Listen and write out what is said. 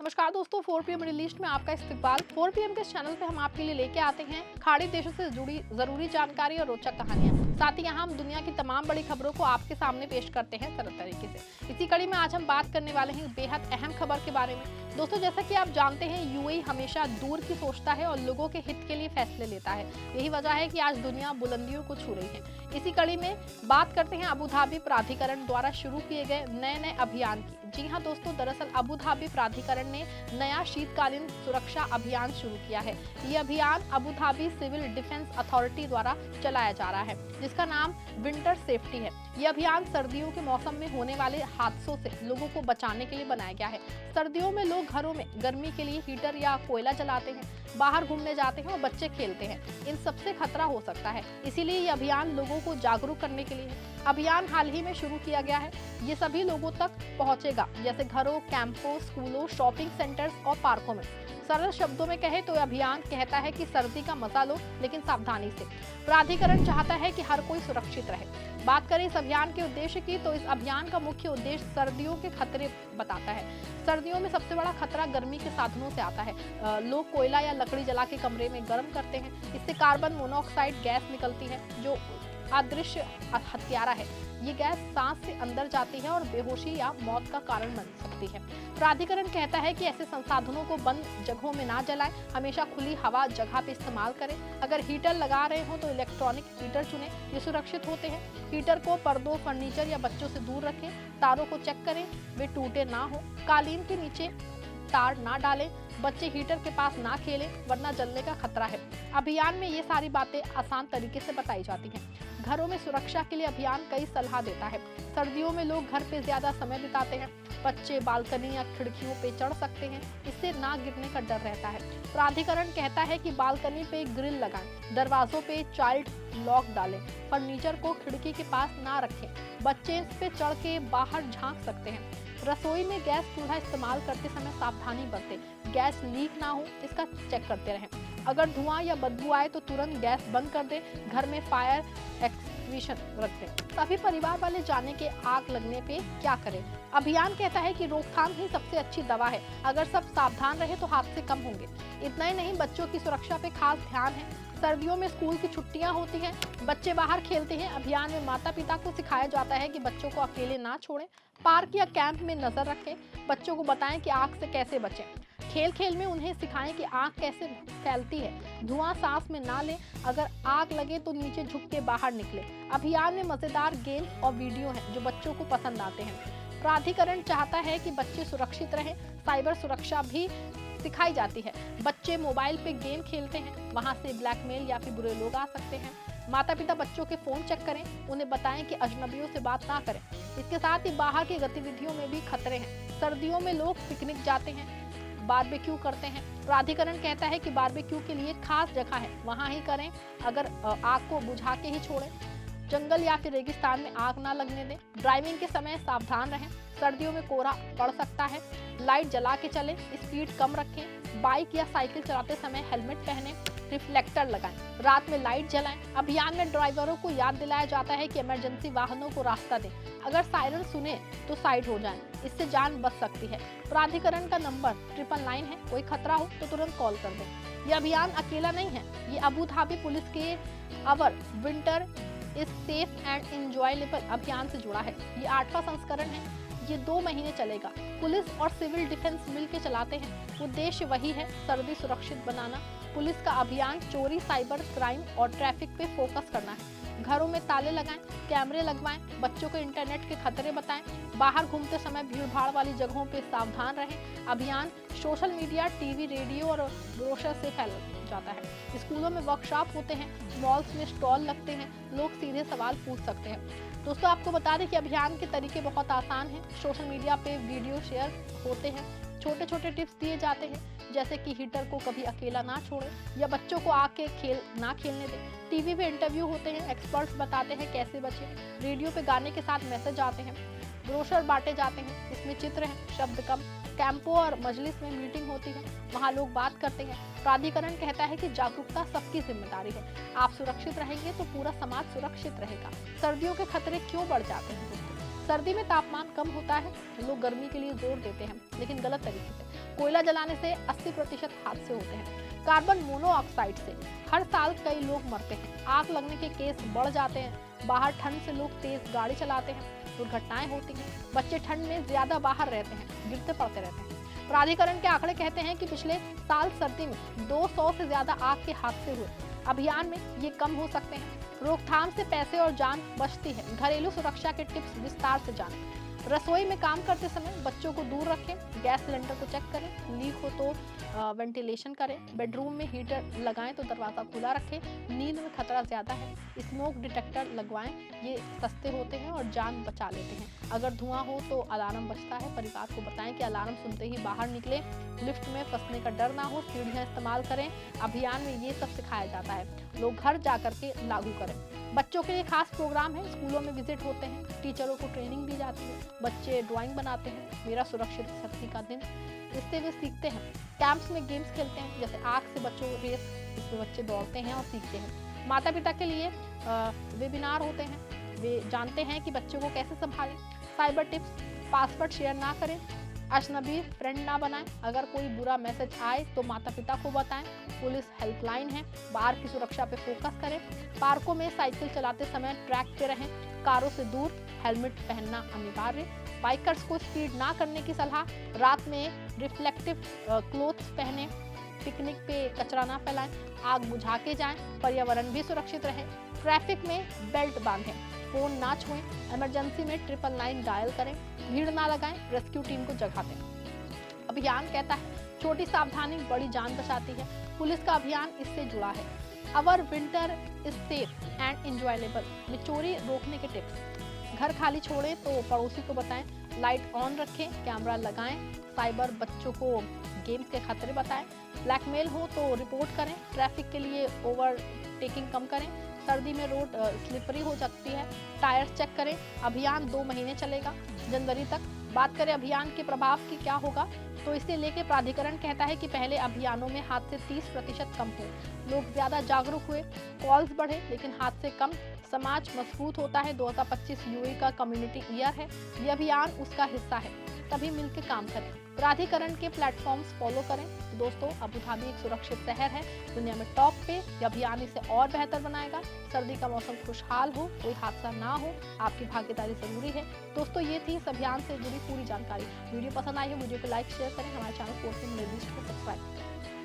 नमस्कार दोस्तों, 4 PM middle east में आपका इस्तकबाल। 4 PM के इस चैनल पे हम आपके लिए लेके आते हैं खाड़ी देशों से जुड़ी जरूरी जानकारी और रोचक कहानियां। साथ ही यहाँ हम दुनिया की तमाम बड़ी खबरों को आपके सामने पेश करते हैं सरल तरीके से। इसी कड़ी में आज हम बात करने वाले हैं बेहद अहम खबर के बारे में। दोस्तों, जैसा कि आप जानते हैं, यूएई हमेशा दूर की सोचता है और लोगों के हित के लिए फैसले लेता है। यही वजह है कि आज दुनिया बुलंदियों को छू रही है। इसी कड़ी में बात करते हैं अबू धाबी प्राधिकरण द्वारा शुरू किए गए नए अभियान की। जी हाँ दोस्तों, दरअसल अबू धाबी प्राधिकरण ने नया शीतकालीन सुरक्षा अभियान शुरू किया है। ये अभियान Abu Dhabi civil defence authority द्वारा चलाया जा रहा है, जिसका नाम विंटर सेफ्टी है। ये अभियान सर्दियों के मौसम में होने वाले हादसों से लोगों को बचाने के लिए बनाया गया है। सर्दियों में लोग घरों में गर्मी के लिए हीटर या कोयला जलाते हैं, बाहर घूमने जाते हैं और बच्चे खेलते हैं। इन सबसे खतरा हो सकता है, इसीलिए ये अभियान लोगों को जागरूक करने के लिए है। अभियान हाल ही में शुरू किया गया है। ये सभी लोगों तक पहुंचेगा, जैसे घरों, कैंपों, स्कूलों, शॉपिंग सेंटर्स और पार्कों में। सरल शब्दों में कहे तो अभियान कहता है कि सर्दी का मजा लो, लेकिन सावधानी से। प्राधिकरण चाहता है कि हर कोई सुरक्षित रहे। बात करें इस अभियान के उद्देश्य की, तो इस अभियान का मुख्य उद्देश्य सर्दियों के खतरे बताता है। सर्दियों में सबसे बड़ा खतरा गर्मी के साधनों से आता है। लोग कोयला या लकड़ी जला के कमरे में गर्म करते हैं। इससे कार्बन मोनोऑक्साइड गैस निकलती है, जो अदृश्य हत्यारा है। ये गैस सांस से अंदर जाती है और बेहोशी या मौत का कारण बन सकती है। प्राधिकरण कहता है कि ऐसे संसाधनों को बंद जगहों में ना जलाएं, हमेशा खुली हवा जगह पे इस्तेमाल करें। अगर हीटर लगा रहे हो तो इलेक्ट्रॉनिक हीटर चुनें, ये सुरक्षित होते हैं। हीटर को पर्दों, फर्नीचर या बच्चों से दूर रखें। तारों को चेक करें, वे टूटे ना हो। कालीन के नीचे तार ना डालें। बच्चे हीटर के पास ना खेलें, वरना जलने का खतरा है। अभियान में ये सारी बातें आसान तरीके से बताई जाती हैं। घरों में सुरक्षा के लिए अभियान कई सलाह देता है। सर्दियों में लोग घर पे ज्यादा समय बिताते हैं। बच्चे बालकनी या खिड़कियों पे चढ़ सकते हैं, इससे ना गिरने का डर रहता है। प्राधिकरण कहता है कि बालकनी पे ग्रिल लगाएं, दरवाजों पे चाइल्ड लॉक डालें, फर्नीचर को खिड़की के पास ना रखें। बच्चे इस पे चढ़ के बाहर झांक सकते हैं। रसोई में गैस चूल्हा इस्तेमाल करते समय सावधानी बरतें। गैस लीक ना हो, इसका चेक करते रहें। अगर धुआं या बदबू आए तो तुरंत गैस बंद कर दें। घर में फायर एक्सटिंग्विशर रख दें। सभी परिवार वाले जाने के आग लगने पे क्या करें? अभियान कहता है कि रोकथाम ही सबसे अच्छी दवा है। अगर सब सावधान रहे तो हादसे कम होंगे। इतना ही नहीं, बच्चों की सुरक्षा पे खास ध्यान है। सर्दियों में स्कूल की छुट्टियां होती हैं, बच्चे बाहर खेलते हैं। अभियान में माता पिता को सिखाया जाता है कि बच्चों को अकेले ना छोड़ें। पार्क या कैंप में नजर रखें। बच्चों को बताएं कि आग से कैसे बचें। खेल खेल में उन्हें सिखाएं कि आग कैसे फैलती है। धुआं सांस में ना लें। अगर आग लगे तो नीचे झुक के बाहर निकले। अभियान में मजेदार गेम और वीडियो हैं जो बच्चों को पसंद आते हैं। प्राधिकरण चाहता है कि बच्चे सुरक्षित रहें। साइबर सुरक्षा भी सिखाई जाती है। बच्चे मोबाइल पे गेम खेलते हैं, वहां से ब्लैकमेल या फिर बुरे लोग आ सकते हैं। माता पिता बच्चों के फोन चेक करें। उन्हें बताएं कि अजनबियों से बात ना करें। इसके साथ ही बाहर की गतिविधियों में भी खतरे हैं। सर्दियों में लोग पिकनिक जाते हैं, बारबेक्यू करते हैं। प्राधिकरण कहता है कि बारबेक्यू के लिए खास जगह है, वहां ही करें। अगर आग को बुझा के ही छोड़ें। जंगल या फिर रेगिस्तान में आग ना लगने दें। ड्राइविंग के समय सावधान रहें। सर्दियों में कोहरा पड़ सकता है। लाइट जला के चलें। स्पीड कम रखें। बाइक या साइकिल चलाते समय हेलमेट पहनें। रिफ्लेक्टर लगाएं। रात में लाइट जलाएं। अभियान में ड्राइवरों को याद दिलाया जाता है कि इमरजेंसी वाहनों को रास्ता दें। अगर सायरन सुने तो साइड हो जाएं, इससे जान बच सकती है। प्राधिकरण का नंबर 999 है। कोई खतरा हो तो तुरंत कॉल कर दें। ये अभियान अकेला नहीं है, ये अबू धाबी पुलिस के our winter is safe and enjoyable अभियान से जुड़ा है। ये 8वां संस्करण है। ये 2 महीने चलेगा। पुलिस और सिविल डिफेंस मिलकर चलाते हैं। उद्देश्य वही है, सर्दी सुरक्षित बनाना। पुलिस का अभियान चोरी, साइबर क्राइम और ट्रैफिक पे फोकस करना है। घरों में ताले लगाएं, कैमरे लगवाएं, बच्चों को इंटरनेट के खतरे बताएं। बाहर घूमते समय भीड़-भाड़ वाली जगहों पे सावधान रहें। अभियान सोशल मीडिया, टीवी, रेडियो और ब्रोशर से फैल जाता है। स्कूलों में वर्कशॉप होते हैं, मॉल्स में स्टॉल लगते हैं, लोग सीधे सवाल पूछ सकते हैं। दोस्तों, आपको बता दें कि अभियान के तरीके बहुत आसान हैं। सोशल मीडिया पे वीडियो शेयर होते हैं, छोटे छोटे टिप्स दिए जाते हैं, जैसे कि हीटर को कभी अकेला ना छोड़ें या बच्चों को आग के खेल ना खेलने दें। टीवी पे इंटरव्यू होते हैं, एक्सपर्ट्स बताते हैं कैसे बचें। रेडियो पे गाने के साथ मैसेज आते हैं। ब्रोशर बांटे जाते हैं, इसमें चित्र हैं, शब्द कम। कैंपों और मजलिस में मीटिंग होती है, वहाँ लोग बात करते हैं। प्राधिकरण कहता है कि जागरूकता सबकी जिम्मेदारी है। आप सुरक्षित रहेंगे तो पूरा समाज सुरक्षित रहेगा। सर्दियों के खतरे क्यों बढ़ जाते हैं दोस्तों? सर्दी में तापमान कम होता है, लोग गर्मी के लिए जोर देते हैं, लेकिन गलत तरीके से। कोयला जलाने से 80% हादसे होते हैं। कार्बन मोनोऑक्साइड से हर साल कई लोग मरते हैं। आग लगने के केस बढ़ जाते हैं। बाहर ठंड से लोग तेज गाड़ी चलाते हैं, दुर्घटनाएं होती हैं। बच्चे ठंड में ज्यादा बाहर रहते हैं, गिरते पड़ते रहते हैं। प्राधिकरण के आंकड़े कहते हैं कि पिछले साल सर्दी में 200 से ज्यादा आग के हादसे हुए। अभियान में ये कम हो सकते हैं। रोकथाम से पैसे और जान बचती है। घरेलू सुरक्षा के टिप्स विस्तार से जानें। रसोई में काम करते समय बच्चों को दूर रखें। गैस सिलेंडर को चेक करें। लीक हो तो वेंटिलेशन करें। बेडरूम में हीटर लगाएं तो दरवाजा खुला रखें। नींद में खतरा ज्यादा है, स्मोक डिटेक्टर लगवाएं। ये सस्ते होते हैं और जान बचा लेते हैं। अगर धुआं हो तो अलार्म बजता है। परिवार को बताएं कि अलार्म सुनते ही बाहर निकले। लिफ्ट में फंसने का डर ना हो, सीढ़ियां इस्तेमाल करें। अभियान में ये सब सिखाया जाता है। लोग घर जाकर के लागू करें। बच्चों के लिए खास प्रोग्राम है। स्कूलों में विजिट होते हैं। टीचरों को ट्रेनिंग दी जाती है। बच्चे ड्राइंग बनाते हैं। मेरा सुरक्षित सर्दी का दिन, इससे वे सीखते हैं। कैंप्स में गेम्स खेलते हैं, जैसे आग से बचो रेस, इसमें बच्चे दौड़ते हैं और सीखते हैं। माता पिता के लिए वेबिनार होते हैं। वे जानते हैं कि बच्चों को कैसे संभालें। साइबर टिप्स, पासवर्ड शेयर ना करें। अजनबी फ्रेंड ना बनाएं। अगर कोई बुरा मैसेज आए तो माता पिता को बताएं। पुलिस हेल्पलाइन है। बाहर की सुरक्षा पे फोकस करें। पार्कों में साइकिल चलाते समय ट्रैक पे रहें। कारों से दूर, हेलमेट पहनना अनिवार्य। बाइकर्स को स्पीड ना करने की सलाह। रात में रिफ्लेक्टिव क्लोथ्स पहने। पिकनिक पे कचरा ना फैलाएं। आग बुझा के जाएं। पर्यावरण भी सुरक्षित रहे। ट्रैफिक में बेल्ट बांधें। फोन ना छुएं। इमरजेंसी में 999 डायल करें। भीड़ ना लगाएं। रेस्क्यू टीम को जगा दें। अभियान कहता है छोटी सावधानी बड़ी जान बचाती है। पुलिस का अभियान इससे जुड़ा है। Our winter is safe and enjoyable में चोरी रोकने के टिप्स। घर खाली छोड़ें तो पड़ोसी को बताएं। लाइट ऑन रखें। कैमरा लगाएं। साइबर बच्चों को गेम्स के खतरे बताएं। ब्लैकमेल हो तो रिपोर्ट करें। ट्रैफिक के लिए ओवरटेकिंग कम करें। सर्दी में रोड स्लिपरी हो सकती है, टायर चेक करें। अभियान 2 महीने चलेगा, जनवरी तक। बात करें अभियान के प्रभाव की क्या होगा, तो इसे लेके प्राधिकरण कहता है कि पहले अभियानों में हादसे 30% कम हुए। लोग ज्यादा जागरूक हुए, कॉल्स बढ़े, लेकिन हादसे कम। समाज मजबूत होता है। 2025 यूए का कम्युनिटी ईयर है। ये अभियान उसका हिस्सा है। तभी मिलकर काम करें। प्राधिकरण के प्लेटफॉर्म्स फॉलो करें। दोस्तों, अबू धाबी एक सुरक्षित शहर है, दुनिया में टॉप पे। ये अभियान इसे और बेहतर बनाएगा। सर्दी का मौसम खुशहाल हो, कोई हादसा ना हो, आपकी भागीदारी जरूरी है। दोस्तों, ये थी इस अभियान से जुड़ी पूरी जानकारी। वीडियो पसंद आई हो, वीडियो को लाइक शेयर करें। हमारे चैनल 4PM को सब्सक्राइब करें।